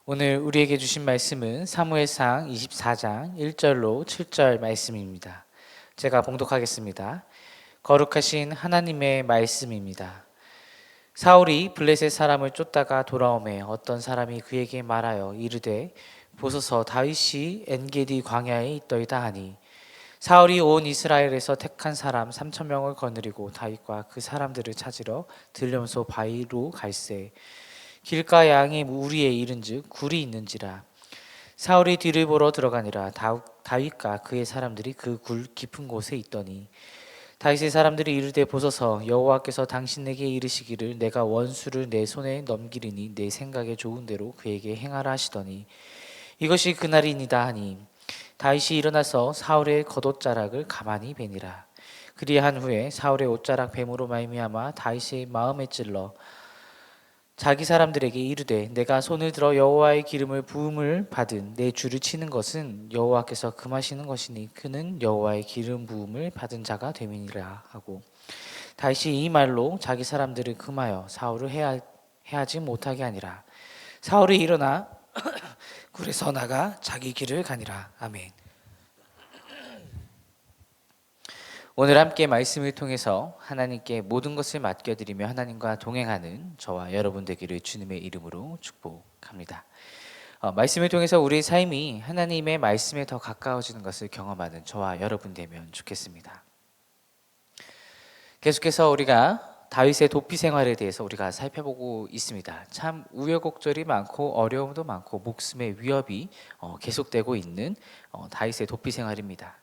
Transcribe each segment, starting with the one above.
오늘 우리에게 주신 말씀은 사무엘상 24장 1절로 7절 말씀입니다. 제가 봉독하겠습니다. 거룩하신 하나님의 말씀입니다. 사울이 블레셋 사람을 쫓다가 돌아오매 어떤 사람이 그에게 말하여 이르되 보소서 다윗이 엔게디 광야에 있더이다 하니 사울이 온 이스라엘에서 택한 사람 3천 명을 거느리고 다윗과 그 사람들을 찾으러 들려면서 바위로 갈새 길가 양의 우리에 이른즉 굴이 있는지라. 사울이 뒤를 보러 들어가니라. 다윗과 그의 사람들이 그 굴 깊은 곳에 있더니 다윗의 사람들이 이르되 보소서 여호와께서 당신에게 이르시기를 내가 원수를 내 손에 넘기리니 내 생각에 좋은 대로 그에게 행하라 하시더니 이것이 그날이니이다 하니 다윗이 일어나서 사울의 겉옷자락을 가만히 베니라. 그리한 후에 사울의 옷자락 뱀으로 말미암아 다윗의 마음에 찔러 자기 사람들에게 이르되 내가 손을 들어 여호와의 기름을 부음을 받은 내 주를 치는 것은 여호와께서 금하시는 것이니 그는 여호와의 기름 부음을 받은 자가 됨이니라 하고 다윗이 이 말로 자기 사람들을 금하여 사울을 해하지 못하게 하니라. 사울이 일어나 굴에서 나가 자기 길을 가니라. 아멘. 오늘 함께 말씀을 통해서 하나님께 모든 것을 맡겨드리며 하나님과 동행하는 저와 여러분 되기를 주님의 이름으로 축복합니다. 말씀을 통해서 우리의 삶이 하나님의 말씀에 더 가까워지는 것을 경험하는 저와 여러분 되면 좋겠습니다. 계속해서 우리가 다윗의 도피 생활에 대해서 우리가 살펴보고 있습니다. 참 우여곡절이 많고 어려움도 많고 목숨의 위협이 계속되고 있는 다윗의 도피 생활입니다.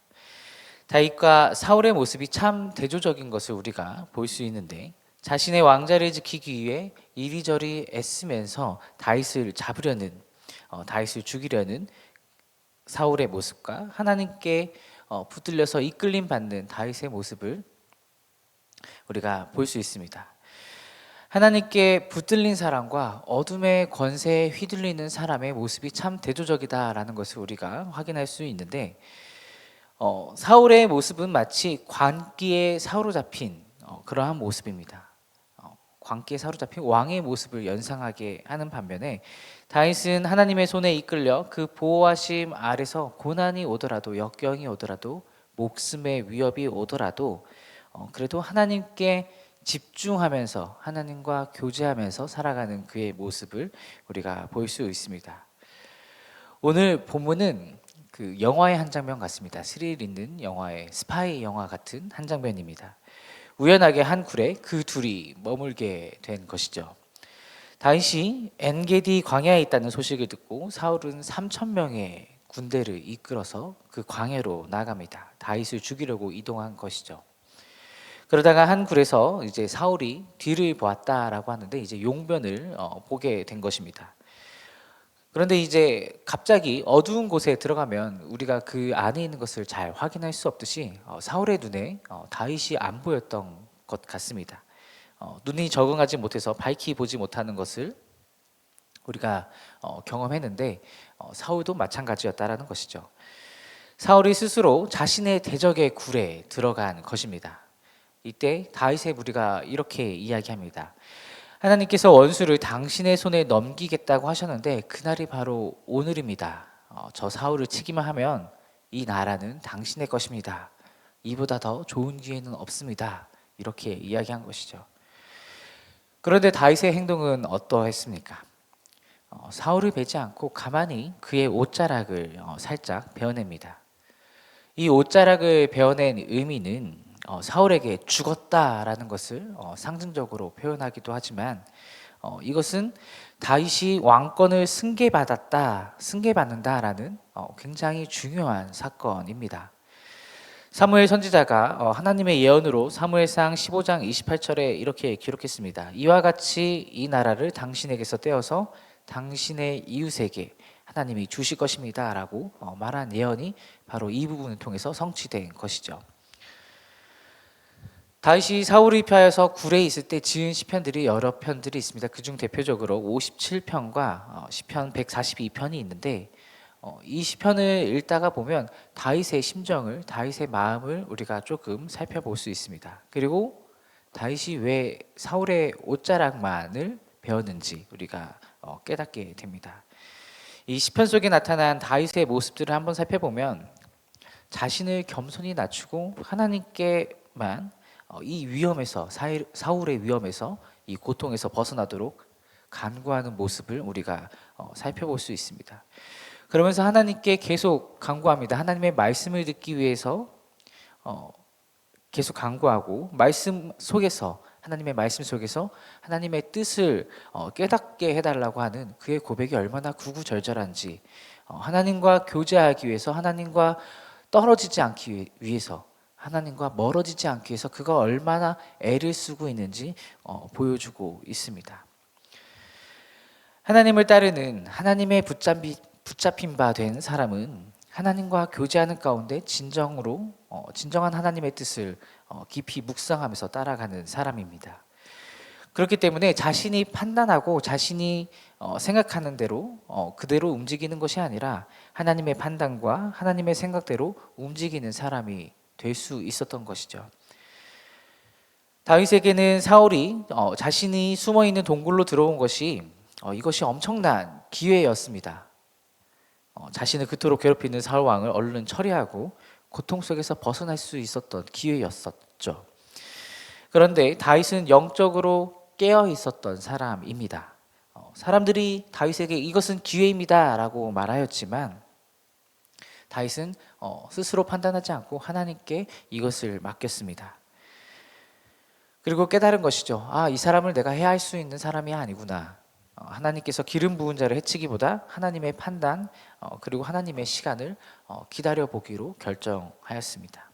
다윗과 사울의 모습이 참 대조적인 것을 우리가 볼 수 있는데 자신의 왕자를 지키기 위해 이리저리 애쓰면서 다윗을 잡으려는 다윗을 죽이려는 사울의 모습과 하나님께 붙들려서 이끌림 받는 다윗의 모습을 우리가 볼 수 있습니다. 하나님께 붙들린 사람과 어둠의 권세에 휘둘리는 사람의 모습이 참 대조적이다라는 것을 우리가 확인할 수 있는데 사울의 모습은 마치 광기에 사로잡힌 그러한 모습입니다. 광기에 사로잡힌 왕의 모습을 연상하게 하는 반면에 다윗은 하나님의 손에 이끌려 그 보호하심 아래서 고난이 오더라도 역경이 오더라도 목숨의 위협이 오더라도 그래도 하나님께 집중하면서 하나님과 교제하면서 살아가는 그의 모습을 우리가 볼 수 있습니다. 오늘 본문은 그 영화의 한 장면 같습니다. 스릴 있는 영화의 스파이 영화 같은 한 장면입니다. 우연하게 한 굴에 그 둘이 머물게 된 것이죠. 다윗이 엔게디 광야에 있다는 소식을 듣고 사울은 3천 명의 군대를 이끌어서 그 광야로 나갑니다. 다윗을 죽이려고 이동한 것이죠. 그러다가 한 굴에서 이제 사울이 뒤를 보았다라고 하는데 이제 용변을 보게 된 것입니다. 그런데 이제 갑자기 어두운 곳에 들어가면 우리가 그 안에 있는 것을 잘 확인할 수 없듯이 사울의 눈에 다윗이 안 보였던 것 같습니다. 눈이 적응하지 못해서 밝히 보지 못하는 것을 우리가 경험했는데 사울도 마찬가지였다라는 것이죠. 사울이 스스로 자신의 대적의 굴에 들어간 것입니다. 이때 다윗의 무리가 이렇게 이야기합니다. 하나님께서 원수를 당신의 손에 넘기겠다고 하셨는데 그날이 바로 오늘입니다. 저 사울을 치기만 하면 이 나라는 당신의 것입니다. 이보다 더 좋은 기회는 없습니다. 이렇게 이야기한 것이죠. 그런데 다윗의 행동은 어떠했습니까? 사울을 베지 않고 가만히 그의 옷자락을 살짝 베어냅니다. 이 옷자락을 베어낸 의미는 사울에게 죽었다라는 것을 상징적으로 표현하기도 하지만 이것은 다윗이 왕권을 승계받는다라는 굉장히 중요한 사건입니다. 사무엘 선지자가 하나님의 예언으로 사무엘상 15장 28절에 이렇게 기록했습니다. 이와 같이 이 나라를 당신에게서 떼어서 당신의 이웃에게 하나님이 주실 것입니다 라고 말한 예언이 바로 이 부분을 통해서 성취된 것이죠. 다윗이 사울을 피하여서 굴에 있을 때 지은 시편들이 여러 편들이 있습니다. 그중 대표적으로 57편과 시편 142편이 있는데 이 시편을 읽다가 보면 다윗의 심정을, 다윗의 마음을 우리가 조금 살펴볼 수 있습니다. 그리고 다윗이 왜 사울의 옷자락만을 베었는지 우리가 깨닫게 됩니다. 이 시편 속에 나타난 다윗의 모습들을 한번 살펴보면 자신을 겸손히 낮추고 하나님께만 이 위험에서 사울의 위험에서 이 고통에서 벗어나도록 간구하는 모습을 우리가 살펴볼 수 있습니다. 그러면서 하나님께 계속 간구합니다. 하나님의 말씀을 듣기 위해서 계속 간구하고 하나님의 말씀 속에서 하나님의 뜻을 깨닫게 해달라고 하는 그의 고백이 얼마나 구구절절한지, 하나님과 교제하기 위해서, 하나님과 떨어지지 않기 위해서, 하나님과 멀어지지 않기 위해서 그가 얼마나 애를 쓰고 있는지 보여주고 있습니다. 하나님을 따르는 하나님의 붙잡힌 바 된 사람은 하나님과 교제하는 가운데 진정한 하나님의 뜻을 깊이 묵상하면서 따라가는 사람입니다. 그렇기 때문에 자신이 판단하고 자신이 생각하는 대로 그대로 움직이는 것이 아니라 하나님의 판단과 하나님의 생각대로 움직이는 사람이 될 수 있었던 것이죠. 다윗에게는 사울이 자신이 숨어있는 동굴로 들어온 것이 이것이 엄청난 기회였습니다. 자신을 그토록 괴롭히는 사울 왕을 얼른 처리하고 고통 속에서 벗어날 수 있었던 기회였었죠. 그런데 다윗은 영적으로 깨어 있었던 사람입니다. 사람들이 다윗에게 이것은 기회입니다라고 말하였지만 다윗은 스스로 판단하지 않고 하나님께 이것을 맡겼습니다. 그리고 깨달은 것이죠. 이 사람을 내가 해할 수 있는 사람이 아니구나. 하나님께서 기름 부은 자를 해치기보다 하나님의 판단 그리고 하나님의 시간을 기다려보기로 결정하였습니다.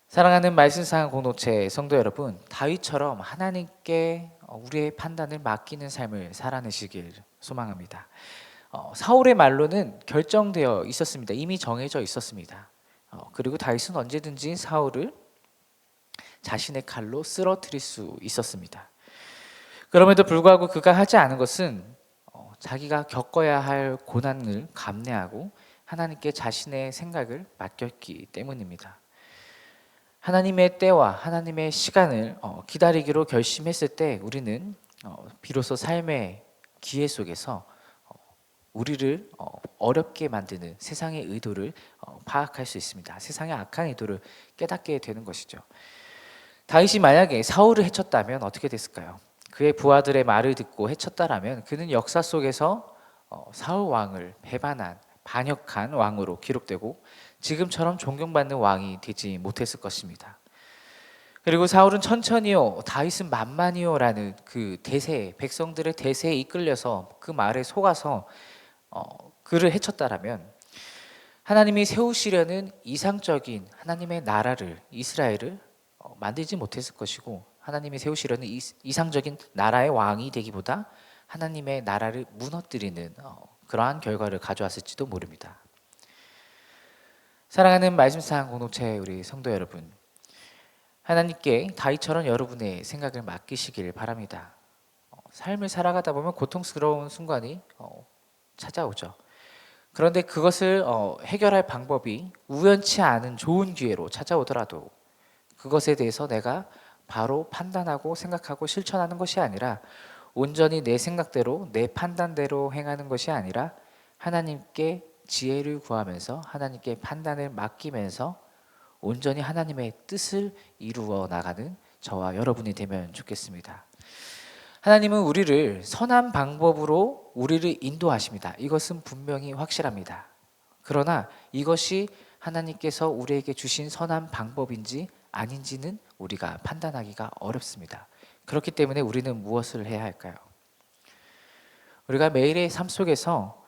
사랑하는 말씀상 공동체 성도 여러분, 다윗처럼 하나님께 우리의 판단을 맡기는 삶을 살아내시길 소망합니다. 사울의 말로는 결정되어 있었습니다. 이미 정해져 있었습니다. 그리고 다윗은 언제든지 사울을 자신의 칼로 쓰러뜨릴 수 있었습니다. 그럼에도 불구하고 그가 하지 않은 것은 자기가 겪어야 할 고난을 감내하고 하나님께 자신의 생각을 맡겼기 때문입니다. 하나님의 때와 하나님의 시간을 기다리기로 결심했을 때 우리는 비로소 삶의 기회 속에서 우리를 어렵게 만드는 세상의 의도를 파악할 수 있습니다. 세상의 악한 의도를 깨닫게 되는 것이죠. 다윗이 만약에 사울을 해쳤다면 어떻게 됐을까요? 그의 부하들의 말을 듣고 해쳤다라면 그는 역사 속에서 사울 왕을 배반한 반역한 왕으로 기록되고 지금처럼 존경받는 왕이 되지 못했을 것입니다. 그리고 사울은 천천히요, 다윗은 만만히요라는 그 대세, 백성들의 대세에 이끌려서 그 말에 속아서 그를 해쳤다라면 하나님이 세우시려는 이상적인 하나님의 나라를, 이스라엘을 만들지 못했을 것이고, 하나님이 세우시려는 이상적인 나라의 왕이 되기보다 하나님의 나라를 무너뜨리는 그러한 결과를 가져왔을지도 모릅니다. 사랑하는 말씀상 공동체 우리 성도 여러분, 하나님께 다윗처럼 여러분의 생각을 맡기시길 바랍니다. 삶을 살아가다 보면 고통스러운 순간이 찾아오죠. 그런데 그것을 해결할 방법이 우연치 않은 좋은 기회로 찾아오더라도 그것에 대해서 내가 바로 판단하고 생각하고 실천하는 것이 아니라 온전히 내 생각대로 내 판단대로 행하는 것이 아니라 하나님께 지혜를 구하면서 하나님께 판단을 맡기면서 온전히 하나님의 뜻을 이루어 나가는 저와 여러분이 되면 좋겠습니다. 하나님은 우리를 선한 방법으로 우리를 인도하십니다. 이것은 분명히 확실합니다. 그러나 이것이 하나님께서 우리에게 주신 선한 방법인지 아닌지는 우리가 판단하기가 어렵습니다. 그렇기 때문에 우리는 무엇을 해야 할까요? 우리가 매일의 삶 속에서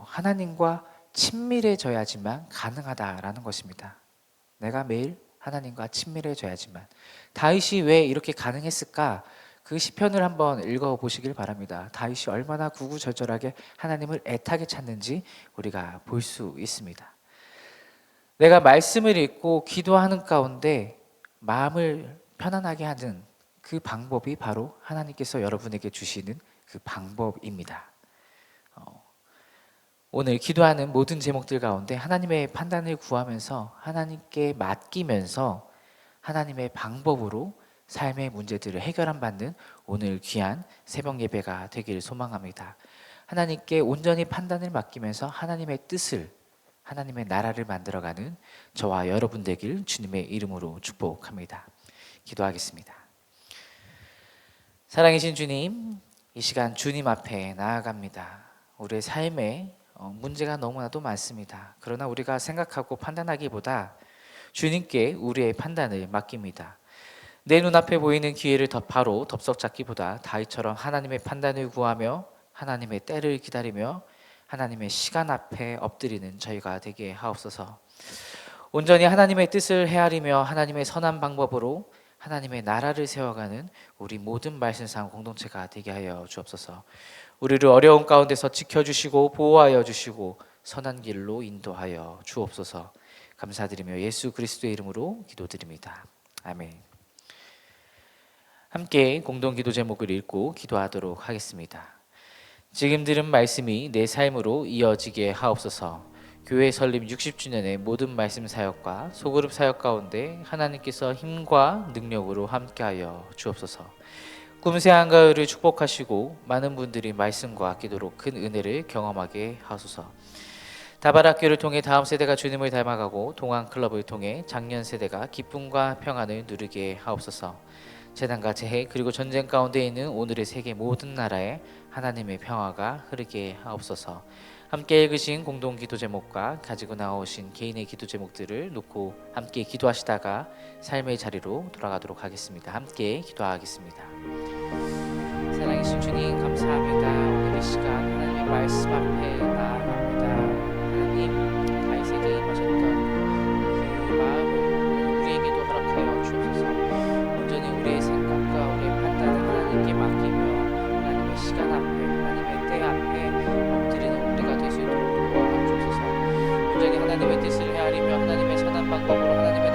하나님과 친밀해져야지만 가능하다라는 것입니다. 내가 매일 하나님과 친밀해져야지만. 다윗이 왜 이렇게 가능했을까? 그 시편을 한번 읽어보시길 바랍니다. 다윗이 얼마나 구구절절하게 하나님을 애타게 찾는지 우리가 볼 수 있습니다. 내가 말씀을 읽고 기도하는 가운데 마음을 편안하게 하는 그 방법이 바로 하나님께서 여러분에게 주시는 그 방법입니다. 오늘 기도하는 모든 제목들 가운데 하나님의 판단을 구하면서 하나님께 맡기면서 하나님의 방법으로 삶의 문제들을 해결함 받는 오늘 귀한 새벽 예배가 되길 소망합니다. 하나님께 온전히 판단을 맡기면서 하나님의 뜻을, 하나님의 나라를 만들어가는 저와 여러분 되길 주님의 이름으로 축복합니다. 기도하겠습니다. 사랑이신 주님, 이 시간 주님 앞에 나아갑니다. 우리의 삶에 문제가 너무나도 많습니다. 그러나 우리가 생각하고 판단하기보다 주님께 우리의 판단을 맡깁니다. 내 눈앞에 보이는 기회를 바로 덥석 잡기보다 다윗처럼 하나님의 판단을 구하며 하나님의 때를 기다리며 하나님의 시간 앞에 엎드리는 저희가 되게 하옵소서. 온전히 하나님의 뜻을 헤아리며 하나님의 선한 방법으로 하나님의 나라를 세워가는 우리 모든 말씀상 공동체가 되게 하여 주옵소서. 우리를 어려운 가운데서 지켜주시고 보호하여 주시고 선한 길로 인도하여 주옵소서. 감사드리며 예수 그리스도의 이름으로 기도드립니다. 아멘. 함께 공동기도 제목을 읽고 기도하도록 하겠습니다. 지금 들은 말씀이 내 삶으로 이어지게 하옵소서. 교회 설립 60주년의 모든 말씀 사역과 소그룹 사역 가운데 하나님께서 힘과 능력으로 함께하여 주옵소서. 꿈새 한가을을 축복하시고 많은 분들이 말씀과 기도로 큰 은혜를 경험하게 하소서. 다발학교를 통해 다음 세대가 주님을 닮아가고 동안클럽을 통해 장년 세대가 기쁨과 평안을 누리게 하옵소서. 재난과 재해 그리고 전쟁 가운데 있는 오늘의 세계 모든 나라에 하나님의 평화가 흐르게 하옵소서. 함께 읽으신 공동기도 제목과 가지고 나오신 개인의 기도 제목들을 놓고 함께 기도하시다가 삶의 자리로 돌아가도록 하겠습니다. 함께 기도하겠습니다. 사랑하신 주님 감사합니다. 오늘 이 시간 하나님의 말씀 앞에 나아갑니다. 하나님 다윗에게 임하셨던 그 마음을 우리에게도 허락하여 주옵소서. 온전히 우리의 생각과 우리의 판단을 하나님께 맡기며 하나님의 시간 앞에 하나님의 때 앞에 엎드리는 우리가 될 수 있도록 도와주옵소서. 온전히 하나님의 뜻을 헤아리며 하나님의 선한 방법으로 하나님의